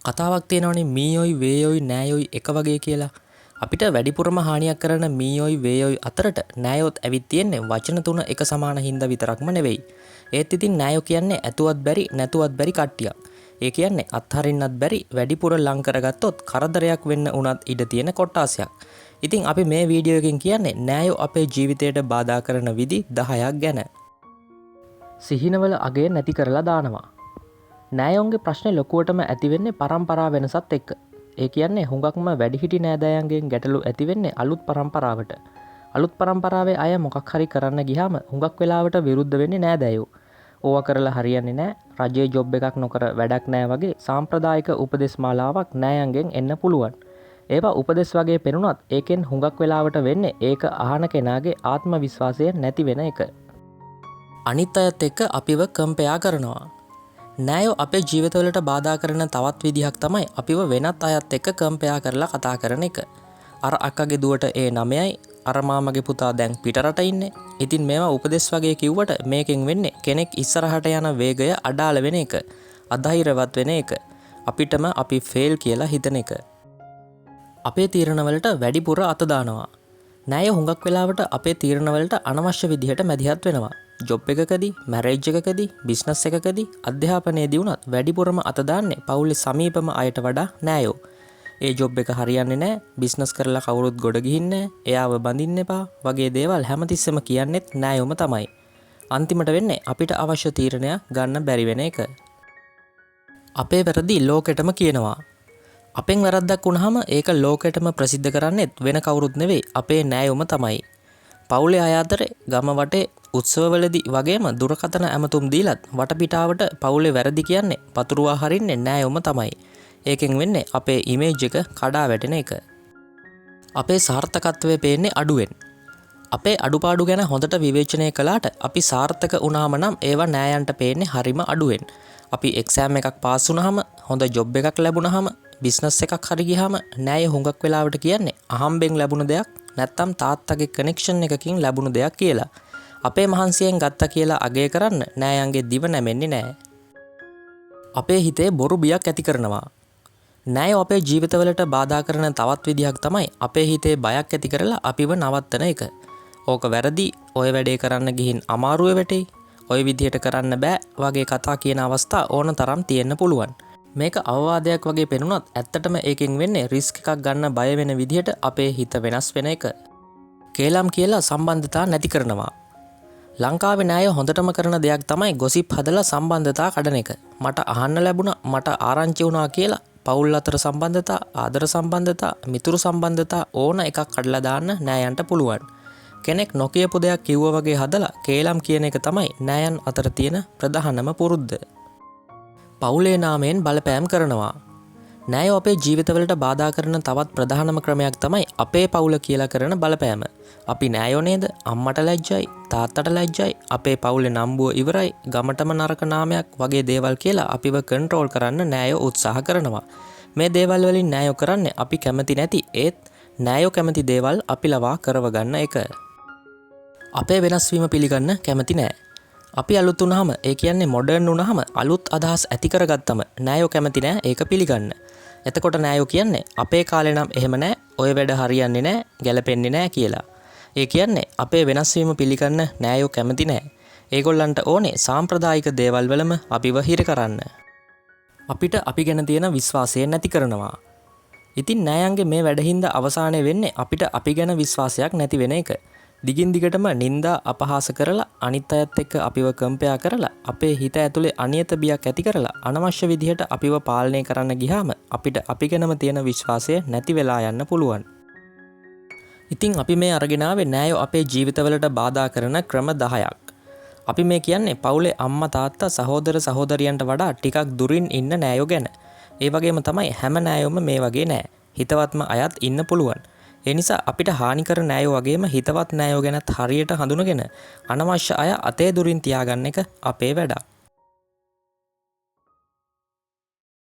කතාවක් තියෙනවනේ මීයොයි වේයොයි නෑයොයි එක වගේ කියලා. අපිට වැඩිපුරම හානියක් කරන මීයොයි වේයොයි අතරට නෑයොත් ඇවිත් තියෙන්නේ වචන තුන එක සමාන හින්දා විතරක්ම නෙවෙයි. ඒත් ඉතින් නෑයෝ කියන්නේ ඇතුවත් බැරි නැතුවත් බැරි කට්ටියක්. ඒ කියන්නේ අත්හරින්නත් බැරි වැඩිපුර ලං කරගත්තොත් කරදරයක් වෙන්න උනත් ඉඩ තියෙන කොට්ටාසයක්. ඉතින් අපි මේ වීඩියෝ එකෙන් කියන්නේ නෑයෝ අපේ ජීවිතයට බාධා කරන විදි 10ක් ගැන. සිහිනවල අගය නැති කරලා දානවා. නෑයොන්ගේ ප්‍රශ්නේ ලොකුවටම ඇතිවෙන්නේ පරම්පරා වෙනසත් එක්ක. ඒ කියන්නේ හුඟක්ම වැඩිහිටි නෑදෑයන්ගෙන් ගැටලු ඇතිවෙන්නේ අලුත් පරම්පරාවට. අලුත් පරම්පරාවේ අය මොකක් හරි කරන්න ගියාම හුඟක් වෙලාවට විරුද්ධ වෙන්නේ නෑදෑයෝ. ඕවා කරලා හරියන්නේ නෑ, රජයේ ජොබ් එකක් නොකර වැඩක් නෑ වගේ සාම්ප්‍රදායික උපදෙස් මාලාවක් නෑයන්ගෙන් එන්න පුළුවන්. ඒවා උපදෙස් වගේ පෙනුනත් ඒකෙන් හුඟක් වෙලාවට වෙන්නේ ඒක අහන කෙනාගේ ආත්ම විශ්වාසය නැති වෙන එක. අනිත් අයත් එක්ක අපිව කම්පෙයා කරනවා. නෑයෝ අපේ ජීවිතවලට බාධා කරන තවත් විදිහක් තමයි අපිව වෙනත් අයත් එක්ක කම්පෙයා කරලා කතා කරන එක. අර අක්කගේ දුවට ඒ 9යි, අර මාමගේ පුතා දැන් පිටරට ඉන්නේ. ඉතින් මේවා උපදෙස් වගේ කිව්වට මේකෙන් වෙන්නේ කෙනෙක් ඉස්සරහට යන වේගය අඩාල වෙන එක, අධෛර්යවත් වෙන එක, අපිටම අපි ෆේල් කියලා හිතන එක. අපේ තීරණවලට වැඩිපුර අත දානවා. නෑයෝ හුඟක් වෙලාවට අපේ තීරණවලට අනවශ්‍ය විදිහට මැදිහත් වෙනවා. ජොබ් එකකදී, මැරේජ් එකකදී, බිස්නස් එකකදී, අධ්‍යාපනයේදී වුණත් වැඩිපුරම අත දාන්නේ පවුලේ සමීපම අයට වඩා නෑයෝ. ඒ ජොබ් එක හරියන්නේ නෑ, බිස්නස් කරලා කවුරුත් ගොඩ ගිහින්නේ නෑ, එයාව බඳින්න එපා වගේ දේවල් හැමතිස්සෙම කියන්නෙත් නෑයෝම තමයි. අන්තිමට වෙන්නේ අපිට අවශ්‍ය තීරණයක් ගන්න බැරි වෙන එක. අපේ වැරදි ලෝකෙටම කියනවා. අපෙන් වැරද්දක් වුණාම ඒක ලෝකෙටම ප්‍රසිද්ධ කරන්නෙත් වෙන කවුරුත් නෙවෙයි අපේ නෑයෝම තමයි. පවුලේ අය අතරේ, ගම වටේ, උත්සවවලදී වගේම දුරකථන ඇමතුම් දීලත් වටපිටාවට පවුලේ වැරදි කියන්නේ පතුරුවා හරින්නේ නෑයෝම තමයි. ඒකෙන් වෙන්නේ අපේ ඉමේජ් එක කඩා වැටෙන එක. අපේ සාර්ථකත්වය පේන්නේ අඩුවෙන්. අපේ අඩුපාඩු ගැන හොඳට විවේචනය කළාට අපි සාර්ථක වුණාම නම් ඒවා නෑයන්ට පේන්නේ හරිම අඩුවෙන්. අපි එක්සෑම් එකක් පාස් වුණාම, හොඳ ජොබ් එකක් ලැබුණාම, බිස්නස් එකක් හරි ගියාම නෑය හුඟක් වෙලාවට කියන්නේ අහම්බෙන් ලැබුණ දෙයක් නැත්තම් තාත්තගේ කනෙක්ෂන් එකකින් ලැබුණු දෙයක් කියලා. අපේ මහන්සියෙන් ගත්තා කියලා අගය කරන්න නෑයන්ගේ දිව නැමෙන්නේ නෑ. අපේ හිතේ බොරු බියක් ඇති කරනවා. නෑයෝ අපේ ජීවිතවලට බාධා කරන තවත් විදිහක් තමයි අපේ හිතේ බයක් ඇති කරලා අපිව නවත්තන එක. ඕක වැරදි, ඔය වැඩේ කරන්න ගිහින් අමාරුවේ වැටෙයි, ඔය විදිහට කරන්න බෑ වගේ කතා කියන අවස්ථා ඕන තරම් තියෙන්න පුළුවන්. මේක අවවාදයක් වගේ පෙනුනත් ඇත්තටම ඒකෙන් වෙන්නේ රිස්ක් එකක් ගන්න බය වෙන විදිහට අපේ හිත වෙනස් වෙන එක. කේලම් කියලා සම්බන්ධතා නැති කරනවා. ලංකාවේ නෑයෝ හොඳටම කරන දෙයක් තමයි ගොසිප් හදලා සම්බන්ධතා කඩන එක. මට අහන්න ලැබුණා, මට ආරංචි වුණා කියලා පවුල් අතර සම්බන්ධතා, ආදර සම්බන්ධතා, මිතුරු සම්බන්ධතා ඕන එකක් කඩලා දාන්න නෑයන්ට පුළුවන්. කෙනෙක් නොකියපු දෙයක් කිව්වා වගේ හදලා කේලම් කියන එක තමයි නෑයන් අතර තියෙන ප්‍රධානම පුරුද්ද. පවුලේ නාමයෙන් බලපෑම් කරනවා. නෑයෝ අපේ ජීවිතවලට බාධා කරන තවත් ප්‍රධානම ක්‍රමයක් තමයි අපේ පවුල කියලා කරන බලපෑම. අපි නෑයෝ නේද? අම්මට ලැජ්ජයි, තාත්තට ලැජ්ජයි, අපේ පවුලේ නම්බුව ඉවරයි, ගමටම නරක නාමයක් වගේ දේවල් කියලා අපිව කන්ට්‍රෝල් කරන්න නෑයෝ උත්සාහ කරනවා. මේ දේවල් වලින් නෑයෝ කරන්නේ අපි කැමති නැති ඒත් නෑයෝ කැමති දේවල් අපි ලවා කරව ගන්න එක. අපේ වෙනස් වීම පිළිගන්න කැමති නෑ. අපි අලුත් වුණාම, ඒ කියන්නේ මොඩර්න් වුණාම, අලුත් අදහස් ඇති කරගත්තම නෑයෝ කැමති නෑ ඒක පිළිගන්න. එතකොට නෑයෝ කියන්නේ අපේ කාලේ නම් එහෙම නෑ, ඔය වැඩ හරියන්නේ නෑ, ගැලපෙන්නේ නෑ කියලා. ඒ කියන්නේ අපේ වෙනස් වීම පිළිගන්න නෑයෝ කැමති නෑ. ඒගොල්ලන්ට ඕනේ සාම්ප්‍රදායික දේවල් වලම අපිව හිර කරන්න. අපිට අපි ගැන තියෙන විශ්වාසය නැති කරනවා. ඉතින් නෑයන්ගේ මේ වැඩහින්ද අවසානයේ වෙන්නේ අපිට අපි ගැන විශ්වාසයක් නැති වෙන එක. දිගින් දිගටම නින්දා අපහාස කරලා අනිත් අයත් එක්ක අපිව කම්පෙයා කරලා අපේ හිත ඇතුලේ අනියත බියක් ඇති කරලා අනවශ්‍ය විදිහට අපිව පාලනය කරන්න ගියාම අපිට අපි ගැනම තියෙන විශ්වාසය නැති වෙලා යන්න පුළුවන්. ඉතින් අපි මේ අරගෙන ආවේ නෑයෝ අපේ ජීවිතවලට බාධා කරන ක්‍රම 10ක්. අපි මේ කියන්නේ පවුලේ අම්මා තාත්තා සහෝදර සහෝදරියන්ට වඩා ටිකක් දුරින් ඉන්න නෑයෝ ගැන. ඒ වගේම තමයි හැම නෑයොම මේ වගේ නෑ. හිතවත්ම අයත් ඉන්න පුළුවන්. ඒ නිසා අපිට හානි කර නෑයෝ වගේම හිතවත් නෑයෝ ගැනත් හරියට හඳුනගෙන අනවශ්‍ය අය අතේ දුරින් තියාගන්න එක අපේ වැඩක්.